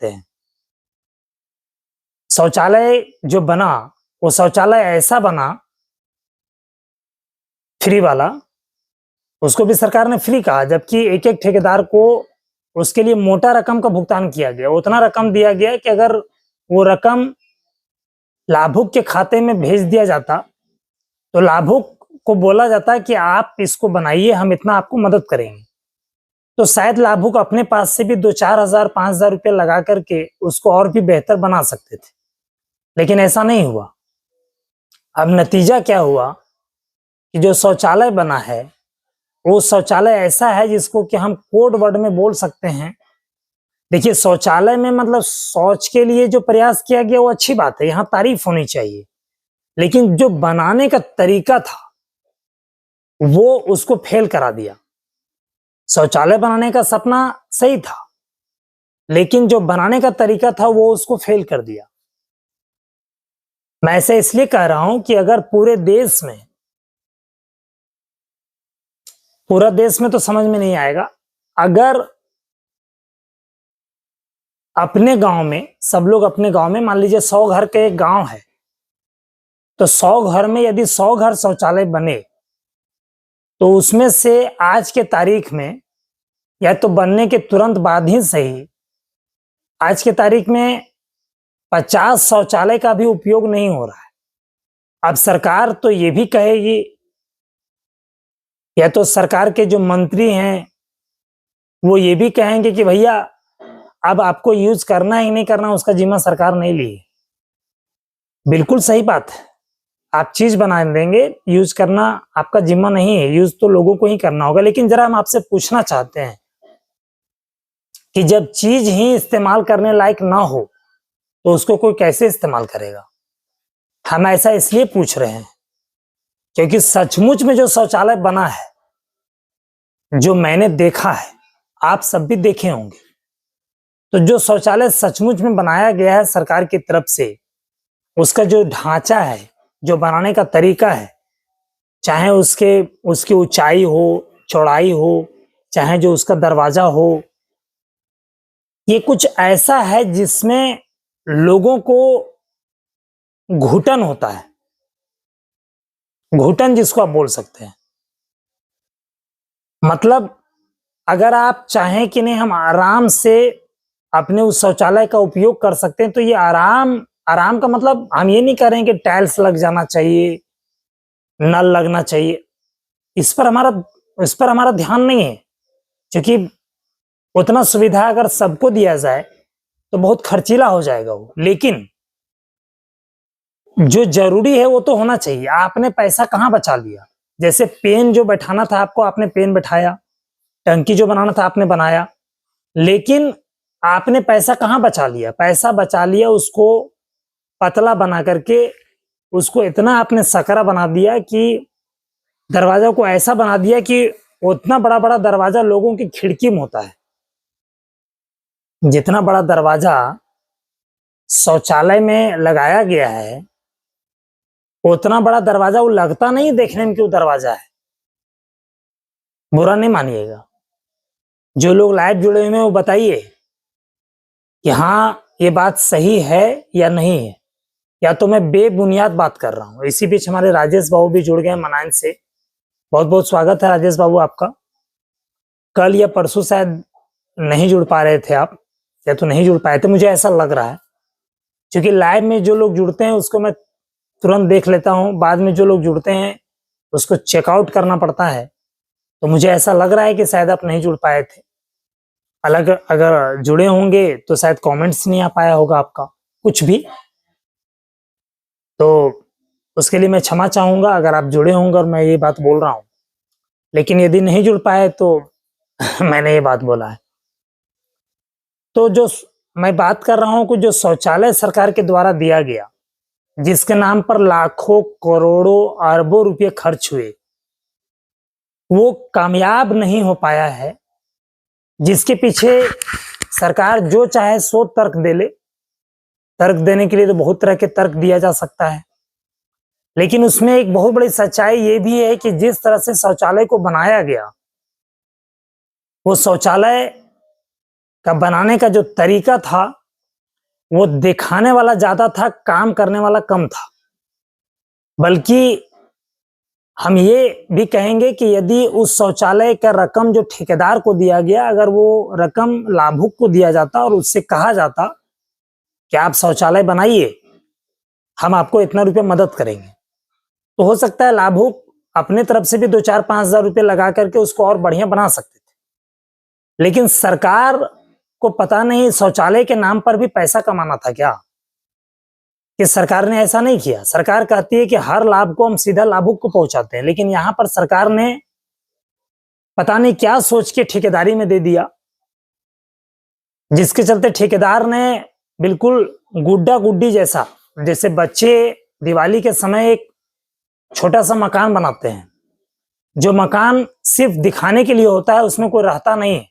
सकते हैं। शौचालय जो बना, वो शौचालय ऐसा बना फ्री वाला, उसको भी सरकार ने फ्री कहा, जबकि एक एक ठेकेदार को उसके लिए मोटा रकम का भुगतान किया गया। उतना रकम दिया गया कि अगर वो रकम लाभुक के खाते में भेज दिया जाता तो लाभुक को बोला जाता है कि आप इसको बनाइए, हम इतना आपको मदद करेंगे, तो शायद लाभुक अपने पास से भी 2-4 हजार 5 हजार रुपये लगा करके उसको और भी बेहतर बना सकते थे, लेकिन ऐसा नहीं हुआ। अब नतीजा क्या हुआ कि जो शौचालय बना है वो शौचालय ऐसा है जिसको कि हम कोड वर्ड में बोल सकते हैं। देखिए, शौचालय में मतलब शौच के लिए जो प्रयास किया गया वो अच्छी बात है, यहाँ तारीफ होनी चाहिए, लेकिन जो बनाने का तरीका था वो उसको फेल करा दिया। शौचालय बनाने का सपना सही था, लेकिन जो बनाने का तरीका था वो उसको फेल कर दिया। मैं ऐसे इसलिए कह रहा हूं कि अगर पूरे देश में तो समझ में नहीं आएगा, अगर अपने गांव में सब लोग अपने गांव में, मान लीजिए 100 घर के एक गांव है, तो 100 घर में यदि 100 घर शौचालय बने तो उसमें से आज के तारीख में, या तो बनने के तुरंत बाद ही सही, आज के तारीख में 50 शौचालय का भी उपयोग नहीं हो रहा है। अब सरकार तो ये भी कहेगी, या तो सरकार के जो मंत्री हैं वो ये भी कहेंगे कि भैया अब आपको यूज करना ही नहीं करना उसका जिम्मा सरकार नहीं ली। बिल्कुल सही बात है, आप चीज बना देंगे, यूज करना आपका जिम्मा नहीं है, यूज तो लोगों को ही करना होगा। लेकिन जरा हम आपसे पूछना चाहते हैं कि जब चीज ही इस्तेमाल करने लायक ना हो तो उसको कोई कैसे इस्तेमाल करेगा? हम ऐसा इसलिए पूछ रहे हैं क्योंकि सचमुच में जो शौचालय बना है, जो मैंने देखा है, आप सब भी देखे होंगे, तो जो शौचालय सचमुच में बनाया गया है सरकार की तरफ से, उसका जो ढांचा है, जो बनाने का तरीका है, चाहे उसकी ऊंचाई हो, चौड़ाई हो, चाहे जो उसका दरवाजा हो, ये कुछ ऐसा है जिसमें लोगों को घुटन होता है, घुटन जिसको आप बोल सकते हैं। मतलब अगर आप चाहें कि नहीं हम आराम से अपने उस शौचालय का उपयोग कर सकते हैं, तो ये आराम का मतलब हम ये नहीं कह रहे हैं कि टाइल्स लग जाना चाहिए, नल लगना चाहिए, इस पर हमारा ध्यान नहीं है, क्योंकि उतना सुविधा अगर सबको दिया जाए तो बहुत खर्चीला हो जाएगा वो। लेकिन जो जरूरी है वो तो होना चाहिए। आपने पैसा कहां बचा लिया? जैसे पेन जो बैठाना था आपको, आपने पेन बैठाया, टंकी जो बनाना था आपने बनाया, लेकिन आपने पैसा कहां बचा लिया? पैसा बचा लिया उसको पतला बना करके, उसको इतना आपने सकरा बना दिया कि दरवाजा को ऐसा बना दिया कि उतना बड़ा बड़ा दरवाजा लोगों की खिड़की में होता है। जितना बड़ा दरवाजा शौचालय में लगाया गया है, उतना बड़ा दरवाजा वो लगता नहीं देखने में कि वो दरवाजा है। बुरा नहीं मानिएगा, जो लोग लाइव जुड़े हुए हैं वो बताइए कि हाँ ये बात सही है या नहीं है, या तो मैं बेबुनियाद बात कर रहा हूं। इसी बीच हमारे राजेश बाबू भी जुड़ गए मनाइन से, बहुत बहुत स्वागत है राजेश बाबू आपका। कल या परसों शायद नहीं जुड़ पा रहे थे आप, या तो नहीं जुड़ पाए थे, मुझे ऐसा लग रहा है, क्योंकि लाइव में जो लोग जुड़ते हैं उसको मैं तुरंत देख लेता हूं, बाद में जो लोग जुड़ते हैं उसको चेकआउट करना पड़ता है, तो मुझे ऐसा लग रहा है कि शायद आप नहीं जुड़ पाए थे। अगर जुड़े होंगे तो शायद कमेंट्स नहीं आ पाया होगा आपका कुछ भी, तो उसके लिए मैं क्षमा चाहूंगा अगर आप जुड़े होंगे और मैं ये बात बोल रहा हूं। लेकिन यदि नहीं जुड़ पाए तो मैंने ये बात बोला है। तो जो मैं बात कर रहा हूं कि जो शौचालय सरकार के द्वारा दिया गया, जिसके नाम पर लाखों करोड़ों अरबों रुपए खर्च हुए, वो कामयाब नहीं हो पाया है। जिसके पीछे सरकार जो चाहे सो तर्क दे ले, तर्क देने के लिए तो बहुत तरह के तर्क दिया जा सकता है, लेकिन उसमें एक बहुत बड़ी सच्चाई ये भी है कि जिस तरह से शौचालय को बनाया गया, वो शौचालय का बनाने का जो तरीका था वो दिखाने वाला ज्यादा था, काम करने वाला कम था। बल्कि हम ये भी कहेंगे कि यदि उस शौचालय का रकम जो ठेकेदार को दिया गया, अगर वो रकम लाभुक को दिया जाता और उससे कहा जाता कि आप शौचालय बनाइए, हम आपको इतना रुपया मदद करेंगे, तो हो सकता है लाभुक अपने तरफ से भी 2-4-5 हजार रुपये लगा करके उसको और बढ़िया बना सकते थे। लेकिन सरकार को पता नहीं शौचालय के नाम पर भी पैसा कमाना था क्या, कि सरकार ने ऐसा नहीं किया। सरकार कहती है कि हर लाभ को हम सीधा लाभुक को पहुंचाते हैं, लेकिन यहां पर सरकार ने पता नहीं क्या सोच के ठेकेदारी में दे दिया, जिसके चलते ठेकेदार ने बिल्कुल गुड्डा गुड्डी जैसा, जैसे बच्चे दिवाली के समय एक छोटा सा मकान बनाते हैं, जो मकान सिर्फ दिखाने के लिए होता है, उसमें कोई रहता नहीं है,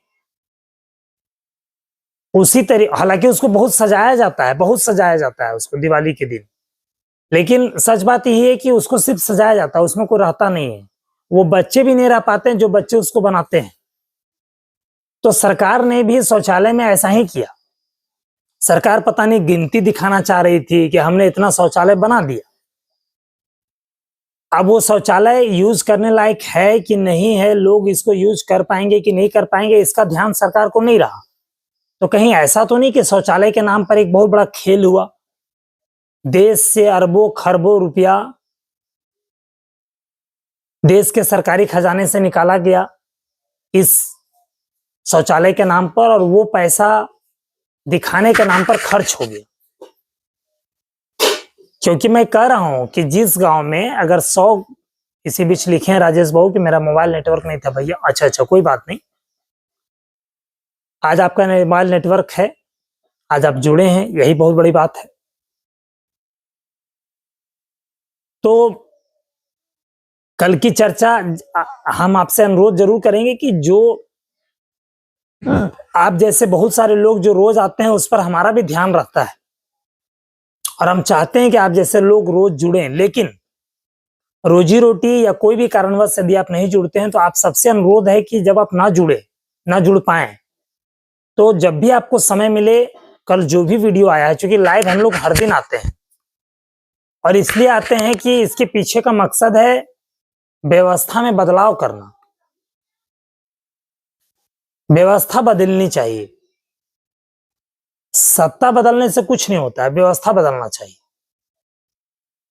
उसी तरीके, हालांकि उसको बहुत सजाया जाता है, बहुत सजाया जाता है उसको दिवाली के दिन, लेकिन सच बात यही है कि उसको सिर्फ सजाया जाता है, उसमें कोई रहता नहीं है। वो बच्चे भी नहीं रह पाते हैं जो बच्चे उसको बनाते हैं। तो सरकार ने भी शौचालय में ऐसा ही किया। सरकार पता नहीं गिनती दिखाना चाह रही थी कि हमने इतना शौचालय बना दिया। अब वो शौचालय यूज करने लायक है कि नहीं है, लोग इसको यूज कर पाएंगे कि नहीं कर पाएंगे, इसका ध्यान सरकार को नहीं रहा। तो कहीं ऐसा तो नहीं कि शौचालय के नाम पर एक बहुत बड़ा खेल हुआ, देश से अरबों खरबों रुपया देश के सरकारी खजाने से निकाला गया इस शौचालय के नाम पर, और वो पैसा दिखाने के नाम पर खर्च हो गया। क्योंकि मैं कह रहा हूं कि जिस गांव में अगर 100, इसी बीच लिखे हैं राजेश बाबू कि मेरा मोबाइल नेटवर्क नहीं था भैया, अच्छा कोई बात नहीं, आज आपका मोबाइल नेटवर्क है, आज आप जुड़े हैं, यही बहुत बड़ी बात है। तो कल की चर्चा हम आपसे अनुरोध जरूर करेंगे कि जो आप जैसे बहुत सारे लोग जो रोज आते हैं उस पर हमारा भी ध्यान रखता है, और हम चाहते हैं कि आप जैसे लोग रोज जुड़ें, लेकिन रोजी रोटी या कोई भी कारणवश यदि आप नहीं जुड़ते हैं तो आप सबसे अनुरोध है कि जब आप ना जुड़ पाए, तो जब भी आपको समय मिले, कल जो भी वीडियो आया है, क्योंकि लाइव हम लोग हर दिन आते हैं, और इसलिए आते हैं कि इसके पीछे का मकसद है व्यवस्था में बदलाव करना। व्यवस्था बदलनी चाहिए, सत्ता बदलने से कुछ नहीं होता है, व्यवस्था बदलना चाहिए।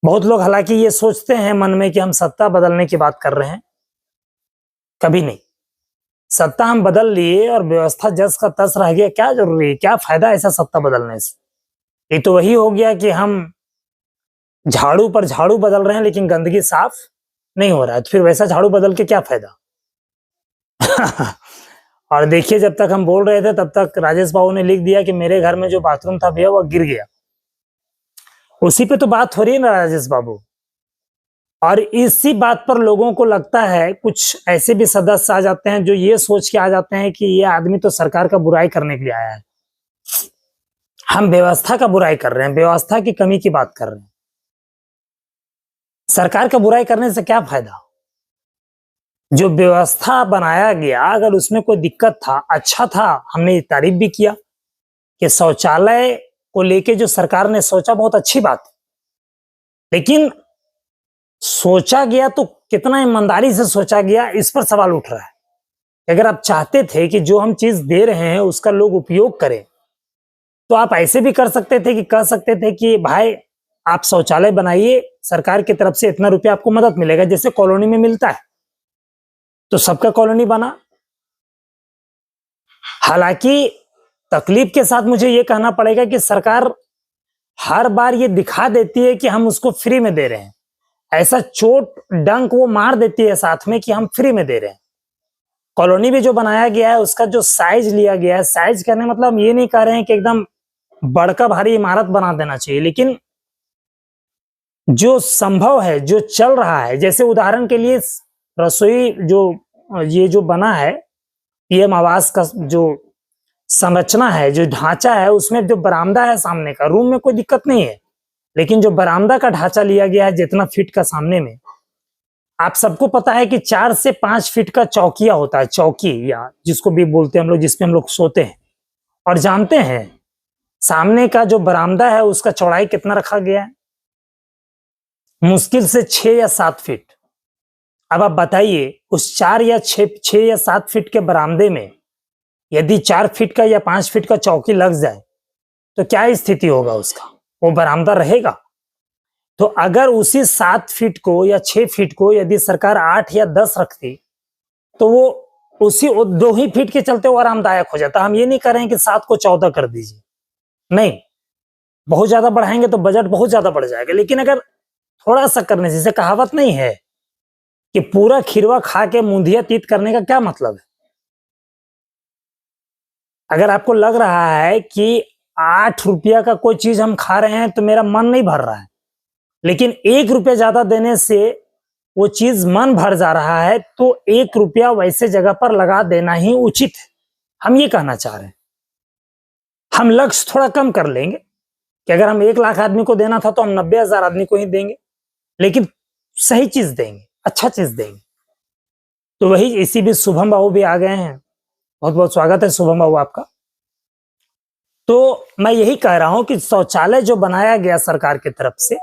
बहुत लोग हालांकि ये सोचते हैं मन में कि हम सत्ता बदलने की बात कर रहे हैं, कभी नहीं। सत्ता हम बदल लिए और व्यवस्था जस का तस रह गया, क्या जरूरी है, क्या फायदा ऐसा सत्ता बदलने से। ये तो वही हो गया कि हम झाड़ू पर झाड़ू बदल रहे हैं लेकिन गंदगी साफ नहीं हो रहा है, तो फिर वैसा झाड़ू बदल के क्या फायदा। और देखिए, जब तक हम बोल रहे थे तब तक राजेश बाबू ने लिख दिया कि मेरे घर में जो बाथरूम था भैया वो गिर गया। उसी पे तो बात हो रही है ना राजेश बाबू, और इसी बात पर लोगों को लगता है, कुछ ऐसे भी सदस्य आ जाते हैं जो ये सोच के आ जाते हैं कि ये आदमी तो सरकार का बुराई करने के लिए आया है। हम व्यवस्था का बुराई कर रहे हैं, व्यवस्था की कमी की बात कर रहे हैं। सरकार का बुराई करने से क्या फायदा। जो व्यवस्था बनाया गया, अगर उसमें कोई दिक्कत था, अच्छा था, हमने तारीफ भी किया कि शौचालय को लेके जो सरकार ने सोचा बहुत अच्छी बात है, लेकिन सोचा गया तो कितना ईमानदारी से सोचा गया, इस पर सवाल उठ रहा है। अगर आप चाहते थे कि जो हम चीज दे रहे हैं उसका लोग उपयोग करें, तो आप ऐसे भी कर सकते थे कि कह सकते थे कि भाई आप शौचालय बनाइए, सरकार की तरफ से इतना रुपया आपको मदद मिलेगा, जैसे कॉलोनी में मिलता है। तो सबका कॉलोनी बना। हालांकि तकलीफ के साथ मुझे यह कहना पड़ेगा कि सरकार हर बार ये दिखा देती है कि हम उसको फ्री में दे रहे हैं, ऐसा चोट डंक वो मार देती है साथ में कि हम फ्री में दे रहे हैं। कॉलोनी भी जो बनाया गया है उसका जो साइज लिया गया है, साइज करने मतलब हम ये नहीं कह रहे हैं कि एकदम बड़का भारी इमारत बना देना चाहिए, लेकिन जो संभव है, जो चल रहा है, जैसे उदाहरण के लिए रसोई जो ये जो बना है पीएम आवास का जो संरचना है, जो ढांचा है, उसमें जो बरामदा है सामने का, रूम में कोई दिक्कत नहीं है, लेकिन जो बरामदा का ढांचा लिया गया है जितना फीट का सामने में, आप सबको पता है कि 4 से 5 फीट का चौकिया होता है, चौकी या जिसको भी बोलते हैं हम लोग, जिसपे हम लोग सोते हैं, और जानते हैं सामने का जो बरामदा है उसका चौड़ाई कितना रखा गया है? मुश्किल से 6 या 7 फीट। अब आप बताइए उस 4 या 6 या 7 फीट के बरामदे में यदि 4 फीट का या 5 फीट का चौकी लग जाए तो क्या स्थिति होगा उसका? वो बरामदा रहेगा? तो अगर उसी 7 फीट को या 6 फीट को यदि सरकार 8 या 10 रखती तो वो उसी 2 ही फीट के चलते वो आरामदायक हो जाता। हम ये नहीं कर रहे हैं कि 7 को 14 कर दीजिए, नहीं, बहुत ज्यादा बढ़ाएंगे तो बजट बहुत ज्यादा बढ़ जाएगा। लेकिन अगर थोड़ा सा करने, जैसे कहावत नहीं है कि पूरा खीरवा खा के मुंधिया तीत करने का क्या मतलब है? अगर आपको लग रहा है कि 8 रुपया का कोई चीज हम खा रहे हैं तो मेरा मन नहीं भर रहा है, लेकिन 1 रुपया ज्यादा देने से वो चीज मन भर जा रहा है, तो 1 रुपया वैसे जगह पर लगा देना ही उचित है। हम ये कहना चाह रहे हैं। हम लक्ष्य थोड़ा कम कर लेंगे कि अगर हम 1 लाख आदमी को देना था तो हम 90,000 आदमी को ही देंगे, लेकिन सही चीज देंगे, अच्छा चीज देंगे। तो वही, इसी बीच शुभम बाबू भी आ गए हैं। बहुत बहुत स्वागत है शुभम बाबू आपका। तो मैं यही कह रहा हूं कि शौचालय जो बनाया गया सरकार की तरफ से,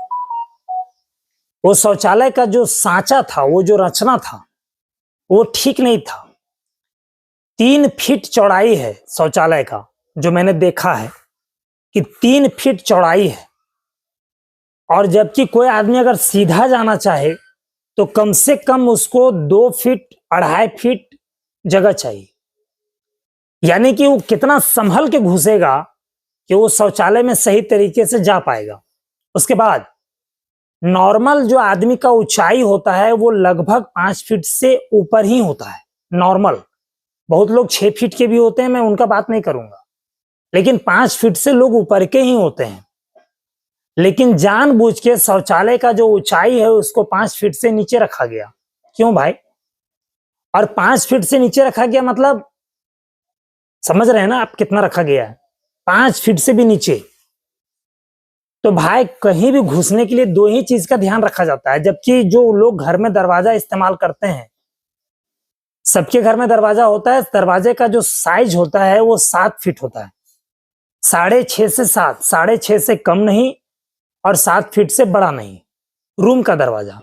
वो शौचालय का जो सांचा था, वो जो रचना था, वो ठीक नहीं था। 3 फीट चौड़ाई है शौचालय का, जो मैंने देखा है कि 3 फीट चौड़ाई है, और जबकि कोई आदमी अगर सीधा जाना चाहे तो कम से कम उसको 2 फीट 2.5 फीट जगह चाहिए। यानी कि वो कितना संभल के घुसेगा कि वो शौचालय में सही तरीके से जा पाएगा। उसके बाद नॉर्मल जो आदमी का ऊंचाई होता है वो लगभग 5 फीट से ऊपर ही होता है नॉर्मल। बहुत लोग 6 फीट के भी होते हैं, मैं उनका बात नहीं करूंगा, लेकिन 5 फीट से लोग ऊपर के ही होते हैं। लेकिन जानबूझ के शौचालय का जो ऊंचाई है उसको 5 फीट से नीचे रखा गया। क्यों भाई? और 5 फीट से नीचे रखा गया मतलब समझ रहे हैं ना आप कितना रखा गया है? 5 फीट से भी नीचे। तो भाई कहीं भी घुसने के लिए 2 ही चीज का ध्यान रखा जाता है, जबकि जो लोग घर में दरवाजा इस्तेमाल करते हैं, सबके घर में दरवाजा होता है, दरवाजे का जो साइज होता है वो 7 फीट होता है। 6.5 से 7, 6.5 से कम नहीं और 7 फीट से बड़ा नहीं, रूम का दरवाजा।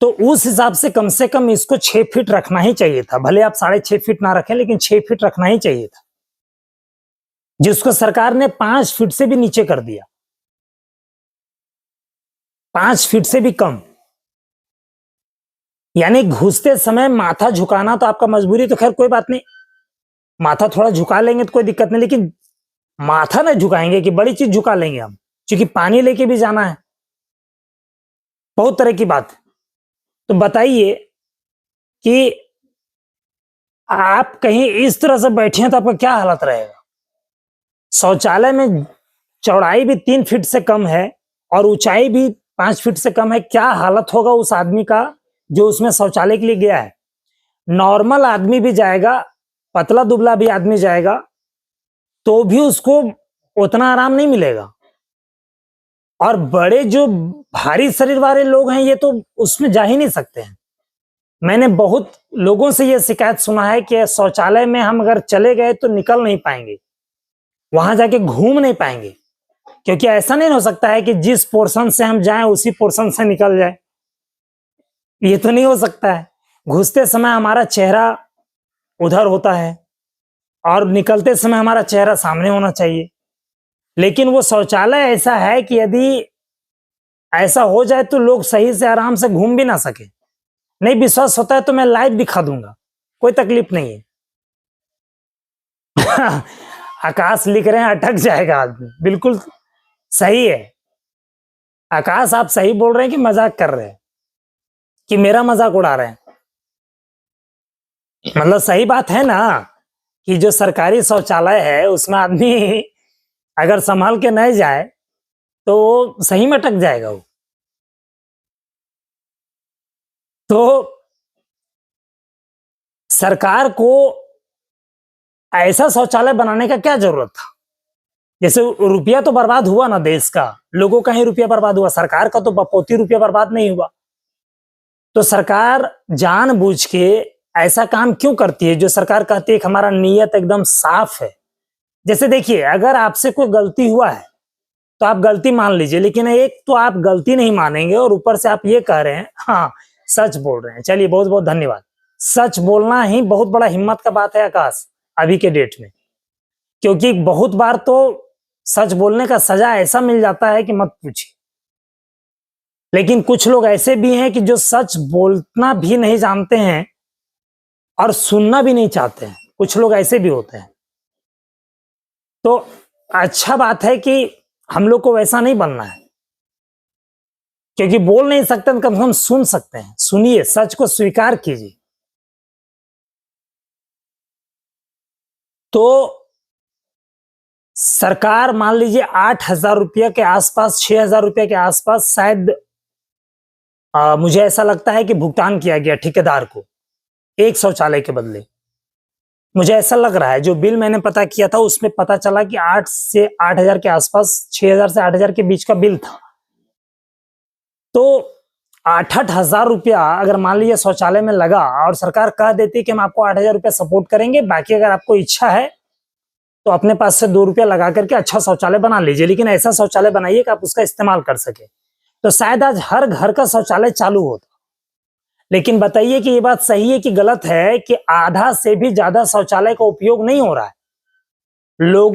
तो उस हिसाब से कम इसको 6 फीट रखना ही चाहिए था। भले आप 6.5 फीट ना रखें, लेकिन 6 फीट रखना ही चाहिए था, जिसको सरकार ने 5 फीट से भी नीचे कर दिया, 5 फीट से भी कम। यानी घुसते समय माथा झुकाना तो आपका मजबूरी, तो खैर कोई बात नहीं, माथा थोड़ा झुका लेंगे तो कोई दिक्कत नहीं, लेकिन माथा नहीं झुकाएंगे कि बड़ी चीज झुका लेंगे हम, क्योंकि पानी लेके भी जाना है, बहुत तरह की बात। तो बताइए कि आप कहीं इस तरह से बैठे हैं तो आपका क्या हालत रहेगा? शौचालय में चौड़ाई भी 3 फीट से कम है और ऊंचाई भी 5 फीट से कम है, क्या हालत होगा उस आदमी का जो उसमें शौचालय के लिए गया है? नॉर्मल आदमी भी जाएगा, पतला दुबला भी आदमी जाएगा, तो भी उसको उतना आराम नहीं मिलेगा। और बड़े जो भारी शरीर वाले लोग हैं ये तो उसमें जा ही नहीं सकते हैं। मैंने बहुत लोगों से यह शिकायत सुना है कि शौचालय में हम अगर चले गए तो निकल नहीं पाएंगे, वहां जाके घूम नहीं पाएंगे, क्योंकि ऐसा नहीं हो सकता है कि जिस पोर्शन से हम जाएं उसी पोर्शन से निकल जाए, ये तो नहीं हो सकता है। घुसते समय हमारा चेहरा उधर होता है और निकलते समय हमारा चेहरा सामने होना चाहिए। लेकिन वो शौचालय ऐसा है कि यदि ऐसा हो जाए तो लोग सही से आराम से घूम भी ना सके। नहीं विश्वास होता है तो मैं लाइव दिखा दूंगा, कोई तकलीफ नहीं है। आकाश लिख रहे हैं अटक जाएगा आदमी, बिल्कुल सही है आकाश, आप सही बोल रहे हैं कि मजाक कर रहे हैं कि मेरा मजाक उड़ा रहे हैं? मतलब सही बात है ना कि जो सरकारी शौचालय है उसमें आदमी अगर संभाल के नहीं जाए तो सही में अटक जाएगा वो। तो सरकार को ऐसा शौचालय बनाने का क्या जरूरत था? जैसे रुपया तो बर्बाद हुआ ना, देश का, लोगों का ही रुपया बर्बाद हुआ, सरकार का तो बपोती रुपया बर्बाद नहीं हुआ। तो सरकार जानबूझ के ऐसा काम क्यों करती है? जो सरकार कहती है कि हमारा नीयत एकदम साफ है, जैसे देखिए, अगर आपसे कोई गलती हुआ है तो आप गलती मान लीजिए, लेकिन एक तो आप गलती नहीं मानेंगे और ऊपर से आप ये कह रहे हैं हाँ सच बोल रहे हैं। चलिए, बहुत बहुत धन्यवाद। सच बोलना ही बहुत बड़ा हिम्मत का बात है आकाश, अभी के डेट में, क्योंकि बहुत बार तो सच बोलने का सजा ऐसा मिल जाता है कि मत पूछिए। लेकिन कुछ लोग ऐसे भी हैं कि जो सच बोलना भी नहीं जानते हैं और सुनना भी नहीं चाहते हैं, कुछ लोग ऐसे भी होते हैं। तो अच्छा बात है कि हम लोग को वैसा नहीं बनना है, क्योंकि बोल नहीं सकते तो कम से कम सुन सकते हैं। सुनिए, सच को स्वीकार कीजिए। तो सरकार मान लीजिए 8,000 रुपया के आसपास, 6,000 रुपया के आसपास शायद मुझे ऐसा लगता है कि भुगतान किया गया ठेकेदार को एक शौचालय के बदले। मुझे ऐसा लग रहा है, जो बिल मैंने पता किया था उसमें पता चला कि 8 से 8,000 के आसपास, 6,000 से 8,000 के बीच का बिल था। तो 8,000 रुपया अगर मान लीजिए शौचालय में लगा और सरकार कह देती कि हम आपको 8,000 रुपया सपोर्ट करेंगे, बाकी अगर आपको इच्छा है तो अपने पास से 2 रुपया लगा करके अच्छा शौचालय बना लीजिए, लेकिन ऐसा शौचालय बनाइए कि आप उसका इस्तेमाल कर सके। तो शायद आज हर घर का शौचालय चालू होता। लेकिन बताइए कि ये बात सही है कि गलत है कि आधा से भी ज्यादा शौचालय का उपयोग नहीं हो रहा है। लोगों